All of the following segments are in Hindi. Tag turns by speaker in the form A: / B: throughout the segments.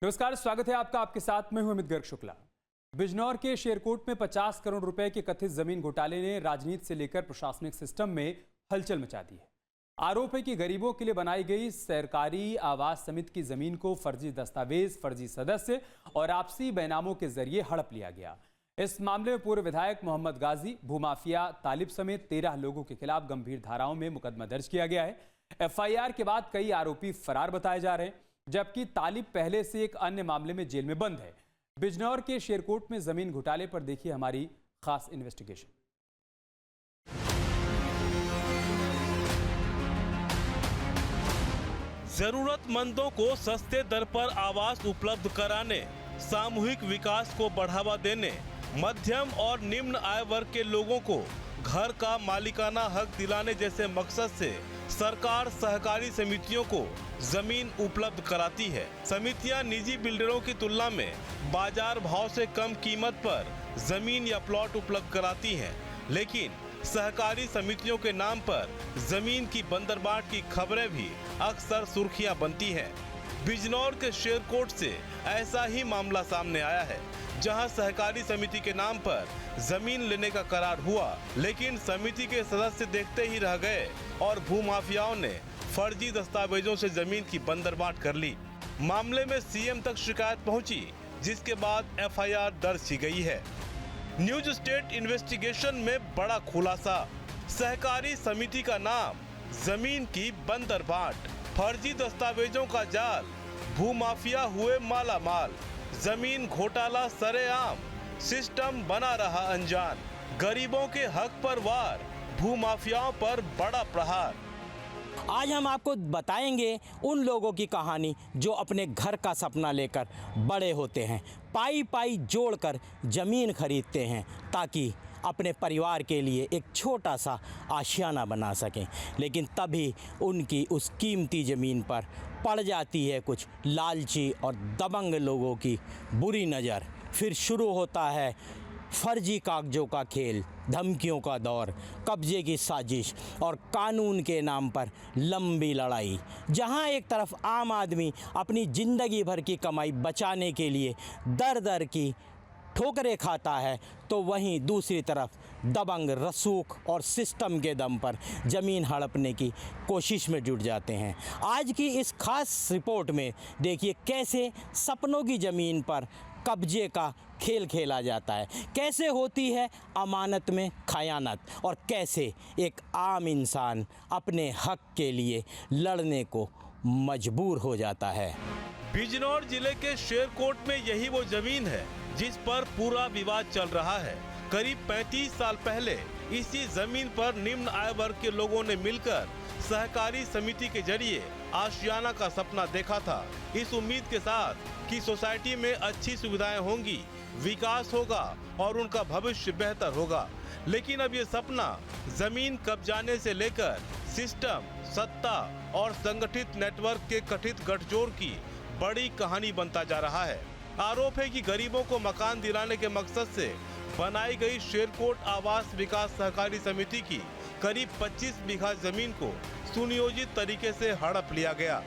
A: नमस्कार, स्वागत है आपका। आपके साथ में हूं अमित गर्ग शुक्ला। बिजनौर के शेरकोट में 50 करोड़ रुपए के कथित जमीन घोटाले ने राजनीति से लेकर प्रशासनिक सिस्टम में हलचल मचा दी है। आरोप है कि गरीबों के लिए बनाई गई सरकारी आवास समिति की जमीन को फर्जी दस्तावेज, फर्जी सदस्य और आपसी बैनामों के जरिए हड़प लिया गया। इस मामले में पूर्व विधायक मोहम्मद गाजी, भूमाफिया तालिब समेत 13 लोगों के खिलाफ गंभीर धाराओं में मुकदमा दर्ज किया गया है। एफआईआर के बाद कई आरोपी फरार बताए जा रहे हैं, जबकि तालिब पहले से एक अन्य मामले में जेल में बंद है। बिजनौर के शेरकोट में जमीन घोटाले पर देखिए हमारी खास इन्वेस्टिगेशन।
B: जरूरतमंदों को सस्ते दर पर आवास उपलब्ध कराने, सामूहिक विकास को बढ़ावा देने, मध्यम और निम्न आय वर्ग के लोगों को घर का मालिकाना हक दिलाने जैसे मकसद से सरकार सहकारी समितियों को जमीन उपलब्ध कराती है। समितियां निजी बिल्डरों की तुलना में बाजार भाव से कम कीमत पर जमीन या प्लॉट उपलब्ध कराती हैं, लेकिन सहकारी समितियों के नाम पर जमीन की बंदरबाट की खबरें भी अक्सर सुर्खियां बनती हैं। बिजनौर के शेरकोट से ऐसा ही मामला सामने आया है, जहां सहकारी समिति के नाम पर जमीन लेने का करार हुआ, लेकिन समिति के सदस्य देखते ही रह गए और भूमाफियाओं ने फर्जी दस्तावेजों से जमीन की बंदरबाट कर ली। मामले में सीएम तक शिकायत पहुंची, जिसके बाद एफआईआर दर्ज की गई है। न्यूज स्टेट इन्वेस्टिगेशन में बड़ा खुलासा, सहकारी समिति का नाम, जमीन की बंदरबाट, फर्जी दस्तावेजों का जाल, भूमाफिया हुए मालामाल, जमीन घोटाला सरेआम, सिस्टम बना रहा अनजान, गरीबों के हक पर वार, भूमाफियाओं पर बड़ा प्रहार।
C: आज हम आपको बताएंगे उन लोगों की कहानी जो अपने घर का सपना लेकर बड़े होते हैं, पाई पाई जोड़कर ज़मीन खरीदते हैं ताकि अपने परिवार के लिए एक छोटा सा आशियाना बना सकें, लेकिन तभी उनकी उस कीमती ज़मीन पर पड़ जाती है कुछ लालची और दबंग लोगों की बुरी नज़र। फिर शुरू होता है फर्जी कागजों का खेल, धमकियों का दौर, कब्जे की साजिश और कानून के नाम पर लंबी लड़ाई, जहां एक तरफ आम आदमी अपनी ज़िंदगी भर की कमाई बचाने के लिए दर दर की ठोकरें खाता है, तो वहीं दूसरी तरफ दबंग रसूख और सिस्टम के दम पर ज़मीन हड़पने की कोशिश में जुट जाते हैं। आज की इस खास रिपोर्ट में देखिए कैसे सपनों की ज़मीन पर कब्जे का खेल खेला जाता है, कैसे होती है अमानत में खयानत और कैसे एक आम इंसान अपने हक के लिए लड़ने को मजबूर हो जाता है।
B: बिजनौर जिले के शेरकोट में यही वो जमीन है जिस पर पूरा विवाद चल रहा है। करीब 35 साल पहले इसी जमीन पर निम्न आय वर्ग के लोगों ने मिलकर सहकारी समिति के जरिए आशियाना का सपना देखा था, इस उम्मीद के साथ कि सोसाइटी में अच्छी सुविधाएं होंगी, विकास होगा और उनका भविष्य बेहतर होगा। लेकिन अब ये सपना जमीन कब्जाने से लेकर सिस्टम, सत्ता और संगठित नेटवर्क के कथित गठजोड़ की बड़ी कहानी बनता जा रहा है। आरोप है कि गरीबों को मकान दिलाने के मकसद से बनाई गई शेरकोट आवास विकास सहकारी समिति की करीब 25 बीघा जमीन को सुनियोजित तरीके से हड़प लिया गया,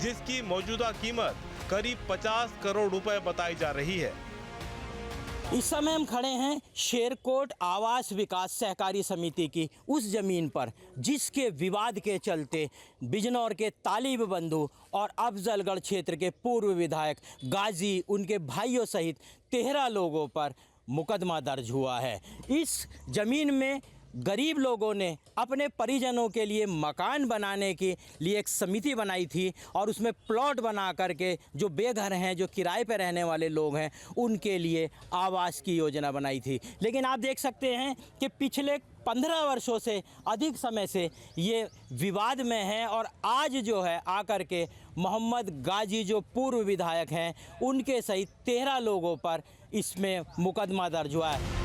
B: जिसकी मौजूदा कीमत करीब 50 करोड़ रुपए बताई जा रही है।
C: इस समय हम खड़े हैं शेरकोट आवास विकास सहकारी समिति की उस ज़मीन पर, जिसके विवाद के चलते बिजनौर के तालिब बंधु और अफजलगढ़ क्षेत्र के पूर्व विधायक गाजी, उनके भाइयों सहित 13 लोगों पर मुकदमा दर्ज हुआ है। इस ज़मीन में गरीब लोगों ने अपने परिजनों के लिए मकान बनाने के लिए एक समिति बनाई थी और उसमें प्लॉट बना करके जो बेघर हैं, जो किराए पर रहने वाले लोग हैं, उनके लिए आवास की योजना बनाई थी। लेकिन आप देख सकते हैं कि पिछले 15 वर्षों से अधिक समय से ये विवाद में है और आज जो है आकर के मोहम्मद गाजी जो पूर्व विधायक हैं, उनके सहित 13 लोगों पर इसमें मुकदमा दर्ज हुआ है।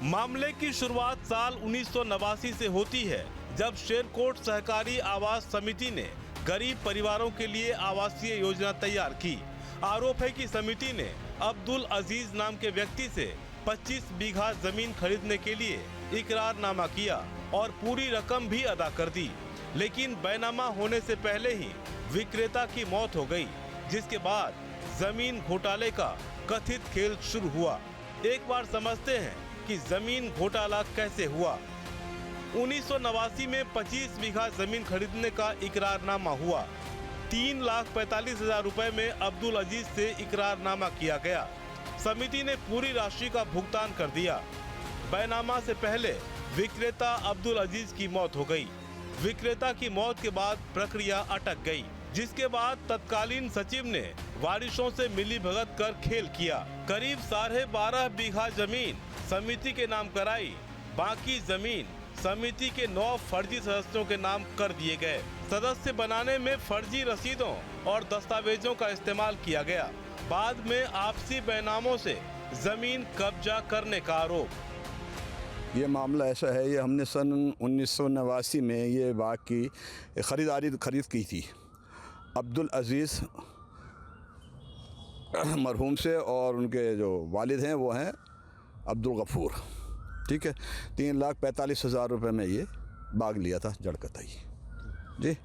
B: मामले की शुरुआत साल 1989 से होती है, जब शेरकोट सहकारी आवास समिति ने गरीब परिवारों के लिए आवासीय योजना तैयार की। आरोप है कि समिति ने अब्दुल अजीज नाम के व्यक्ति से 25 बीघा जमीन खरीदने के लिए इकरारनामा किया और पूरी रकम भी अदा कर दी, लेकिन बैनामा होने से पहले ही विक्रेता की मौत हो गई, जिसके बाद जमीन घोटाले का कथित खेल शुरू हुआ। एक बार समझते हैं कि जमीन घोटाला कैसे हुआ। 1989 में 25 बीघा जमीन खरीदने का इकरारनामा हुआ। 3,45,000 रुपए में अब्दुल अजीज से इकरारनामा किया गया। समिति ने पूरी राशि का भुगतान कर दिया। बैनामा से पहले विक्रेता अब्दुल अजीज की मौत हो गई। विक्रेता की मौत के बाद प्रक्रिया अटक गई, जिसके बाद तत्कालीन सचिव ने वारिसों से मिलीभगत कर खेल किया। करीब 12.5 बीघा जमीन समिति के नाम कराई। बाकी जमीन समिति के 9 फर्जी सदस्यों के नाम कर दिए गए। सदस्य बनाने में फर्जी रसीदों और दस्तावेजों का इस्तेमाल किया गया। बाद में आपसी बैनामों से जमीन कब्जा करने का आरोप।
D: ये मामला ऐसा है, ये हमने सन 1989 में ये बाग की खरीद की थी अब्दुल अजीज़ मरहूम से, और उनके जो वालिद हैं वो हैं अब्दुल गफूर। ठीक है, 3,45,000 रुपये में ये बाग लिया था जड़कताई जी।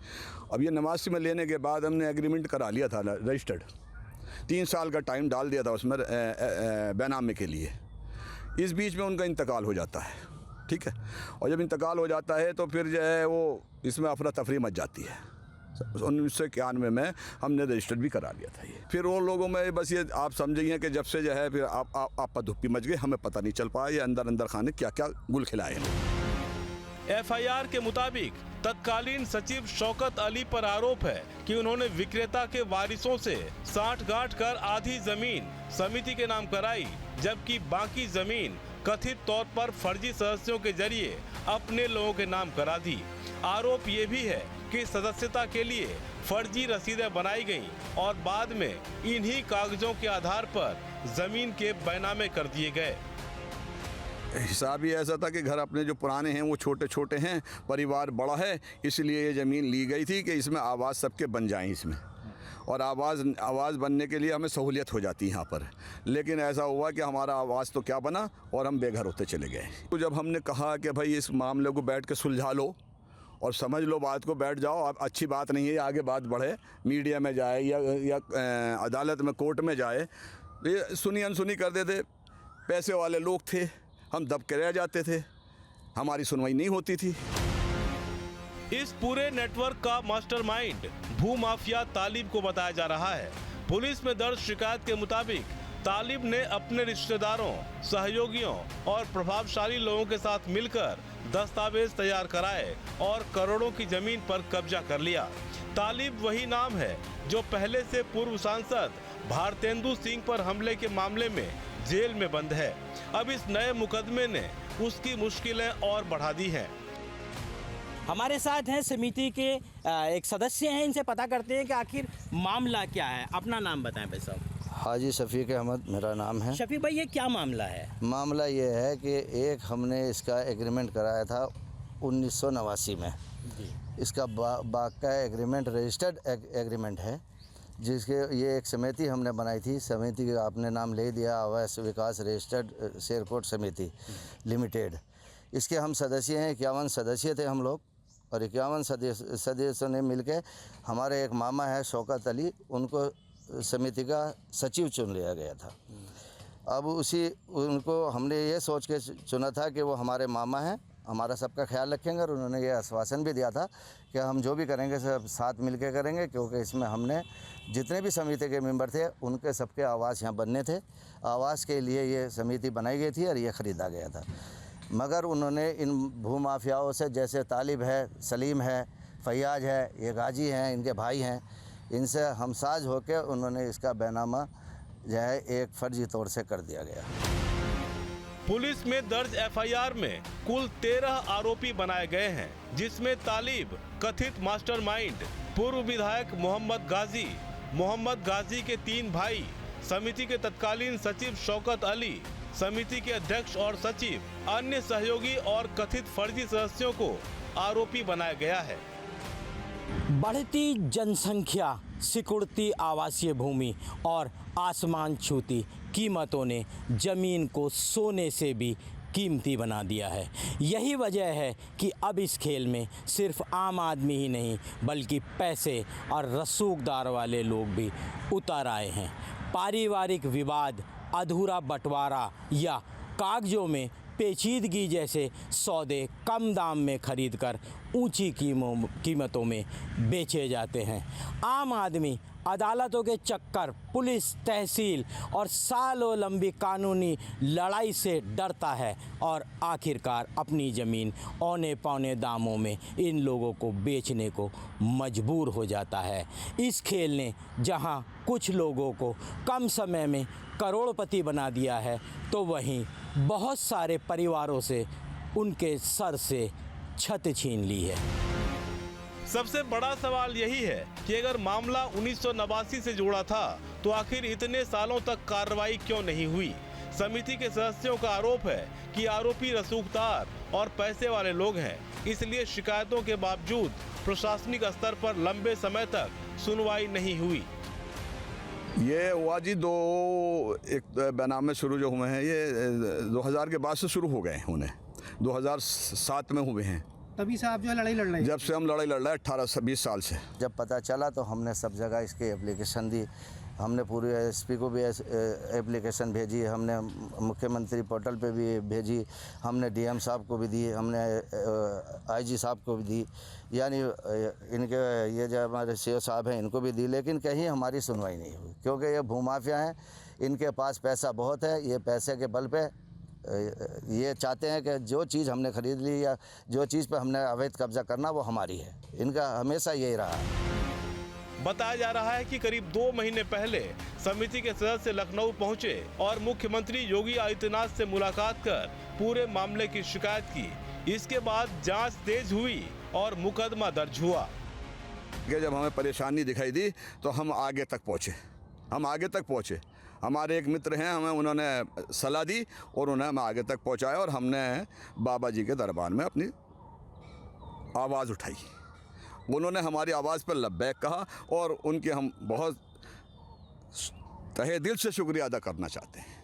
D: अब ये 89 में लेने के बाद हमने एग्रीमेंट करा लिया था रजिस्टर्ड। 3 साल का टाइम डाल दिया था उसमें बैनामे के लिए। इस बीच में उनका इंतकाल हो जाता है। ठीक है, और जब इंतकाल हो जाता है तो फिर जो है वो इसमें अफरा तफरी मच जाती है। 1991 में हमने रजिस्टर्ड भी करा लिया था ये। फिर उन लोगों में बस ये आप समझिए कि जब से जो है फिर आप धुप्पी मच गई, हमें पता नहीं चल पाया ये अंदर खाने क्या क्या गुल खिलाए।
B: एफआईआर के मुताबिक तत्कालीन सचिव शौकत अली पर आरोप है कि उन्होंने विक्रेता के वारिसों से साठ-गांठ कर आधी जमीन समिति के नाम कराई, जबकि बाकी जमीन कथित तौर पर फर्जी सदस्यों के जरिए अपने लोगों के नाम करा दी। आरोप ये भी है कि सदस्यता के लिए फर्जी रसीदें बनाई गईं और बाद में इन्हीं कागजों के आधार पर जमीन के बैनामे कर दिए गए।
D: हिसाब ही ऐसा था कि घर अपने जो पुराने हैं वो छोटे छोटे हैं, परिवार बड़ा है, इसलिए ये ज़मीन ली गई थी कि इसमें आवाज़ सबके बन जाएं इसमें, और आवाज़ बनने के लिए हमें सहूलियत हो जाती है यहाँ पर। लेकिन ऐसा हुआ कि हमारा आवाज़ तो क्या बना और हम बेघर होते चले गए। तो जब हमने कहा कि भाई इस मामले को बैठ के सुलझा लो और समझ लो बात को, बैठ जाओ, अब अच्छी बात नहीं है आगे बात बढ़े, मीडिया में जाए या अदालत में कोर्ट में जाए, ये सुनी अनसुनी कर देते। पैसे वाले लोग थे, हम दब के रह जाते थे, हमारी सुनवाई नहीं होती थी।
B: इस पूरे नेटवर्क का मास्टरमाइंड भूमाफिया तालिब को बताया जा रहा है। पुलिस में दर्ज शिकायत के मुताबिक तालिब ने अपने रिश्तेदारों, सहयोगियों और प्रभावशाली लोगों के साथ मिलकर दस्तावेज तैयार कराए और करोड़ों की जमीन पर कब्जा कर लिया। तालिब वही नाम है जो पहले से पूर्व सांसद भारतेंदु सिंह पर हमले के मामले में जेल में बंद है। अब इस नए मुकदमे ने उसकी मुश्किलें और बढ़ा दी हैं।
C: हमारे साथ हैं समिति के एक सदस्य हैं, इनसे पता करते हैं कि आखिर मामला क्या है। अपना नाम बताएं भाई साहब।
E: हाजी शफीक अहमद मेरा नाम है।
C: शफीक भाई, ये क्या मामला है?
E: मामला ये है कि एक हमने इसका एग्रीमेंट कराया था 1989 में। इसका बाग का एग्रीमेंट रजिस्टर्ड एग्रीमेंट है, जिसके ये एक समिति हमने बनाई थी। समिति का आपने नाम ले दिया, आवास विकास रजिस्टर्ड शेरकोट समिति लिमिटेड। इसके हम सदस्य हैं, 51 सदस्य थे हम लोग, और 51 सदस्यों ने मिलकर हमारे एक मामा है शौकत अली, उनको समिति का सचिव चुन लिया गया था। अब उनको हमने ये सोच के चुना था कि वो हमारे मामा हैं, हमारा सबका ख्याल रखेंगे, और उन्होंने ये आश्वासन भी दिया था कि हम जो भी करेंगे सब साथ मिल के करेंगे, क्योंकि इसमें हमने जितने भी समिति के मेंबर थे उनके सबके आवास यहाँ बनने थे। आवास के लिए ये समिति बनाई गई थी और ये ख़रीदा गया था। मगर उन्होंने इन भूमाफियाओं से, जैसे तालिब है, सलीम है, फैयाज है, ये गाजी हैं, इनके भाई हैं, इनसे हमसाज होकर उन्होंने इसका बैनामा जो है एक फर्जी तौर से कर दिया गया।
B: पुलिस में दर्ज एफआईआर में कुल 13 आरोपी बनाए गए हैं, जिसमें तालिब कथित मास्टरमाइंड, पूर्व विधायक मोहम्मद गाजी के 3 भाई, समिति के तत्कालीन सचिव शौकत अली, समिति के अध्यक्ष और सचिव, अन्य सहयोगी और कथित फर्जी सदस्यों को आरोपी बनाया गया है।
C: बढ़ती जनसंख्या, सिकुड़ती आवासीय भूमि और आसमान छूती कीमतों ने जमीन को सोने से भी कीमती बना दिया है। यही वजह है कि अब इस खेल में सिर्फ आम आदमी ही नहीं, बल्कि पैसे और रसूखदार वाले लोग भी उतर आए हैं। पारिवारिक विवाद, अधूरा बंटवारा या कागजों में पेचीदगी जैसे सौदे कम दाम में खरीदकर ऊंची कीमतों में बेचे जाते हैं। आम आदमी अदालतों के चक्कर, पुलिस, तहसील और सालों लंबी कानूनी लड़ाई से डरता है और आखिरकार अपनी ज़मीन औने पौने दामों में इन लोगों को बेचने को मजबूर हो जाता है। इस खेल ने जहां कुछ लोगों को कम समय में करोड़पति बना दिया है, तो वहीं बहुत सारे परिवारों से उनके सर से छत छीन ली है।
B: सबसे बड़ा सवाल यही है कि अगर मामला 1989 से जुड़ा था तो आखिर इतने सालों तक कार्रवाई क्यों नहीं हुई। समिति के सदस्यों का आरोप है कि आरोपी रसूखदार और पैसे वाले लोग हैं, इसलिए शिकायतों के बावजूद प्रशासनिक स्तर पर लंबे समय तक सुनवाई नहीं हुई।
D: ये हुआ जी एक बैनामे शुरू जो हुए हैं ये 2000 के बाद से शुरू हो गए हैं। उन्हें 2007 में हुए हैं।
F: तभी से आप जो है लड़ाई लड़ रहे हैं?
D: जब से हम लड़ाई लड़ रहे हैं 18 से 20 साल से।
E: जब पता चला तो हमने सब जगह इसकी एप्लीकेशन दी। हमने पूरे एसपी को भी एप्लीकेशन भेजी, हमने मुख्यमंत्री पोर्टल पे भी भेजी, हमने डीएम साहब को भी दी, हमने आईजी साहब को भी दी, यानी इनके ये जो हमारे सीओ साहब हैं इनको भी दी, लेकिन कहीं हमारी सुनवाई नहीं हुई। क्योंकि ये भूमाफिया हैं, इनके पास पैसा बहुत है। ये पैसे के बल पे ये चाहते हैं कि जो चीज़ हमने खरीद ली या जो चीज़ पे हमने अवैध कब्जा करना वो हमारी है। इनका हमेशा यही रहा है।
B: बताया जा रहा है कि करीब 2 महीने पहले समिति के सदस्य लखनऊ पहुंचे और मुख्यमंत्री योगी आदित्यनाथ से मुलाकात कर पूरे मामले की शिकायत की। इसके बाद जांच तेज हुई और मुकदमा दर्ज हुआ।
D: जब हमें परेशानी दिखाई दी तो हम आगे तक पहुँचे। हमारे एक मित्र हैं, हमें उन्होंने सलाह दी और उन्हें हमें आगे तक पहुंचाया और हमने बाबा जी के दरबार में अपनी आवाज़ उठाई। उन्होंने हमारी आवाज़ पर लब्बैक कहा और उनके हम बहुत तहे दिल से शुक्रिया अदा करना चाहते हैं।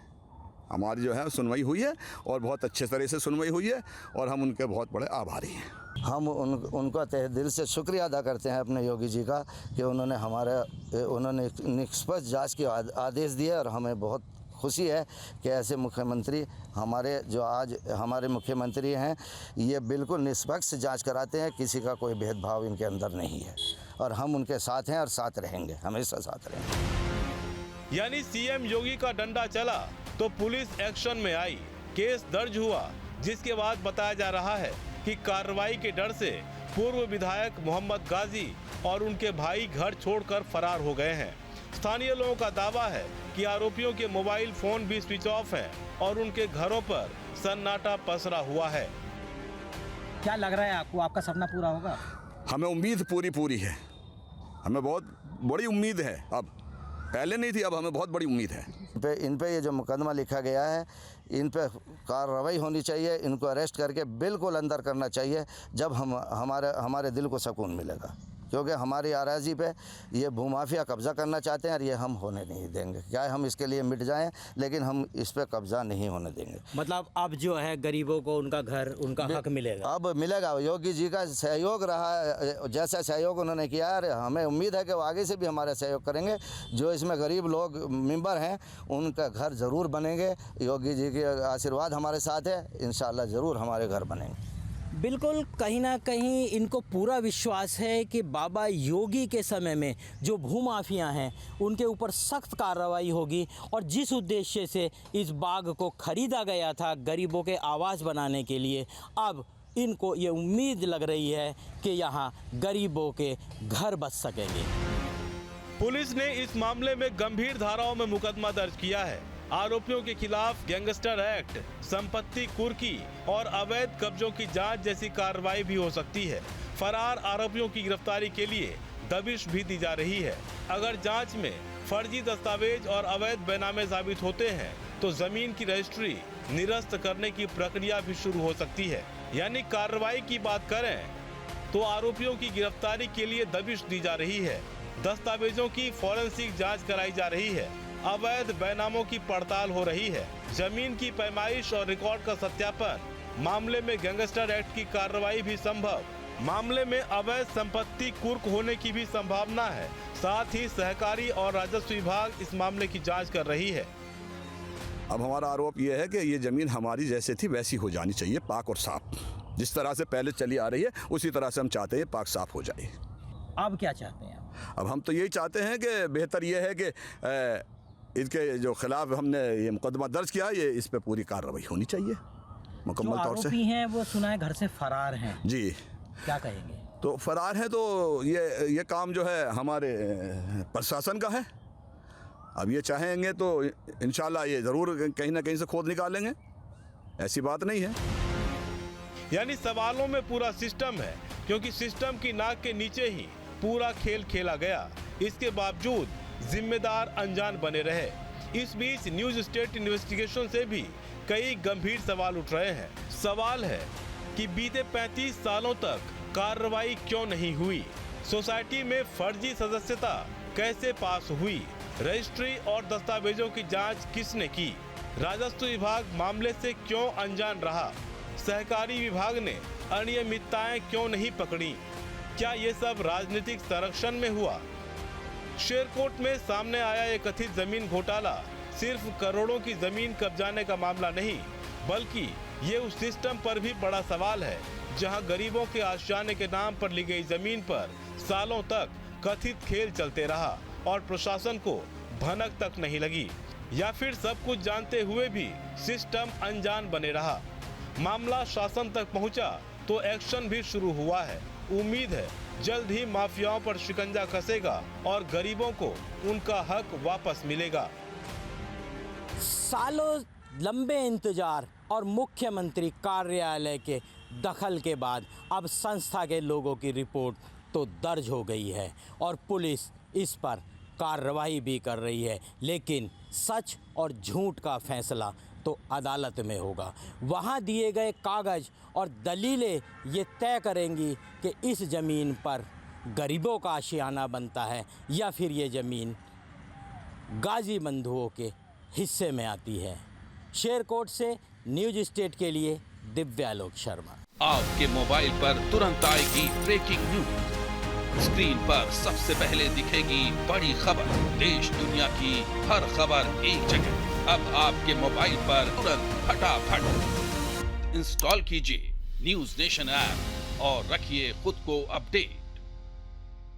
D: हमारी जो है सुनवाई हुई है और बहुत अच्छे तरह से सुनवाई हुई है और हम उनके बहुत बड़े आभारी हैं।
E: हम उनका तहे दिल से शुक्रिया अदा करते हैं अपने योगी जी का कि उन्होंने निष्पक्ष जांच के आदेश दिए और हमें बहुत खुशी है कि ऐसे मुख्यमंत्री हमारे मुख्यमंत्री हैं, ये बिल्कुल निष्पक्ष जांच कराते हैं। किसी का कोई भेदभाव इनके अंदर नहीं है और हम उनके साथ हैं और साथ रहेंगे, हमेशा साथ रहेंगे।
B: यानी सीएम योगी का डंडा चला तो पुलिस एक्शन में आई, केस दर्ज हुआ, जिसके बाद बताया जा रहा है कि कार्रवाई के डर से पूर्व विधायक मोहम्मद गाजी और उनके भाई घर छोड़कर फरार हो गए हैं। स्थानीय लोगों का दावा है कि आरोपियों के मोबाइल फोन भी स्विच ऑफ हैं और उनके घरों पर सन्नाटा पसरा हुआ है।
F: क्या लग रहा है आपको, आपका सपना पूरा होगा?
D: हमें उम्मीद पूरी है। हमें बहुत बड़ी उम्मीद है, अब पहले नहीं थी, अब हमें बहुत बड़ी उम्मीद है।
E: इन पे ये जो मुकदमा लिखा गया है, इन पे कार्रवाई होनी चाहिए। इनको अरेस्ट करके बिल्कुल अंदर करना चाहिए, जब हमारे दिल को सुकून मिलेगा। क्योंकि हमारी अराजी पे ये भूमाफिया कब्ज़ा करना चाहते हैं और ये हम होने नहीं देंगे। क्या हम इसके लिए मिट जाएं, लेकिन हम इस पे कब्ज़ा नहीं होने देंगे।
C: मतलब अब जो है गरीबों को उनका घर, उनका हक मिलेगा।
E: अब मिलेगा। योगी जी का सहयोग रहा है, जैसा सहयोग उन्होंने किया है, हमें उम्मीद है कि वो आगे से भी हमारा सहयोग करेंगे। जो इसमें गरीब लोग मेंबर हैं उनका घर ज़रूर बनेंगे। योगी जी के आशीर्वाद हमारे साथ है, इंशाल्लाह ज़रूर हमारे घर बनेंगे।
C: बिल्कुल, कहीं ना कहीं इनको पूरा विश्वास है कि बाबा योगी के समय में जो भूमाफिया हैं उनके ऊपर सख्त कार्रवाई होगी और जिस उद्देश्य से इस बाग को खरीदा गया था गरीबों के आवास बनाने के लिए, अब इनको ये उम्मीद लग रही है कि यहाँ गरीबों के घर बस सकेंगे।
B: पुलिस ने इस मामले में गंभीर धाराओं में मुकदमा दर्ज किया है। आरोपियों के खिलाफ गैंगस्टर एक्ट, संपत्ति कुर्की और अवैध कब्जों की जांच जैसी कार्रवाई भी हो सकती है। फरार आरोपियों की गिरफ्तारी के लिए दबिश भी दी जा रही है। अगर जांच में फर्जी दस्तावेज और अवैध बैनामे साबित होते हैं तो जमीन की रजिस्ट्री निरस्त करने की प्रक्रिया भी शुरू हो सकती है। यानी कार्रवाई की बात करें तो आरोपियों की गिरफ्तारी के लिए दबिश दी जा रही है, दस्तावेजों की फॉरेंसिक जाँच कराई जा रही है, अवैध बैनामों की पड़ताल हो रही है, जमीन की पैमाइश और रिकॉर्ड का सत्यापन। मामले में गैंगस्टर एक्ट की कार्रवाई भी संभव। मामले में अवैध संपत्ति कुर्क होने की भी संभावना है। साथ ही सहकारी और राजस्व विभाग इस मामले की जांच कर रही है।
D: अब हमारा आरोप यह है कि ये ज़मीन हमारी जैसे थी वैसी हो जानी चाहिए, पाक और साफ। जिस तरह से पहले चली आ रही है उसी तरह से हम चाहते हैं पाक साफ हो जाए।
F: अब क्या चाहते हैं आप?
D: अब हम तो यही चाहते हैं कि बेहतर ये है कि इनके जो खिलाफ हमने ये मुकदमा दर्ज किया, ये इस पे पूरी कार्रवाई होनी चाहिए
F: जो
D: मुकम्मल तौर से।
F: आरोपी हैं वो सुना है घर से फरार हैं,
D: जी,
F: क्या कहेंगे?
D: तो फरार है तो ये काम जो है हमारे प्रशासन का है। अब ये चाहेंगे तो इंशाल्लाह ये ज़रूर कहीं ना कहीं से खोद निकालेंगे, ऐसी बात नहीं है।
B: यानी सवालों में पूरा सिस्टम है, क्योंकि सिस्टम की नाक के नीचे ही पूरा खेल खेला गया। इसके बावजूद जिम्मेदार अनजान बने रहे। इस बीच न्यूज स्टेट इन्वेस्टिगेशन से भी कई गंभीर सवाल उठ रहे हैं। सवाल है कि बीते 35 सालों तक कार्रवाई क्यों नहीं हुई? सोसाइटी में फर्जी सदस्यता कैसे पास हुई? रजिस्ट्री और दस्तावेजों की जांच किसने की? राजस्व विभाग मामले से क्यों अनजान रहा? सहकारी विभाग ने अनियमितताएं क्यों नहीं पकड़ी? क्या ये सब राजनीतिक संरक्षण में हुआ? शेरकोट में सामने आया ये कथित जमीन घोटाला सिर्फ करोड़ों की जमीन कब्जाने का मामला नहीं, बल्कि ये उस सिस्टम पर भी बड़ा सवाल है जहां गरीबों के आशियाने के नाम पर ली गई जमीन पर सालों तक कथित खेल चलते रहा और प्रशासन को भनक तक नहीं लगी, या फिर सब कुछ जानते हुए भी सिस्टम अनजान बने रहा। मामला शासन तक पहुंचा तो एक्शन भी शुरू हुआ है। उम्मीद है जल्द ही माफियाओं पर शिकंजा कसेगा और गरीबों को उनका हक वापस मिलेगा।
C: सालों लंबे इंतजार और मुख्यमंत्री कार्यालय के दखल के बाद अब संस्था के लोगों की रिपोर्ट तो दर्ज हो गई है और पुलिस इस पर कार्रवाई भी कर रही है, लेकिन सच और झूठ का फैसला तो अदालत में होगा। वहाँ दिए गए कागज़ और दलीलें ये तय करेंगी कि इस ज़मीन पर गरीबों का आशियाना बनता है या फिर ये ज़मीन गाजी बंधुओं के हिस्से में आती है। शेरकोट से न्यूज स्टेट के लिए दिव्यालोक शर्मा।
G: आपके मोबाइल पर तुरंत आएगी ब्रेकिंग न्यूज। स्क्रीन पर सबसे पहले दिखेगी बड़ी खबर। देश दुनिया की हर खबर एक जगह। अब आपके मोबाइल पर तुरंत फटाफट इंस्टॉल कीजिए न्यूज नेशन ऐप और रखिए खुद को अपडेट।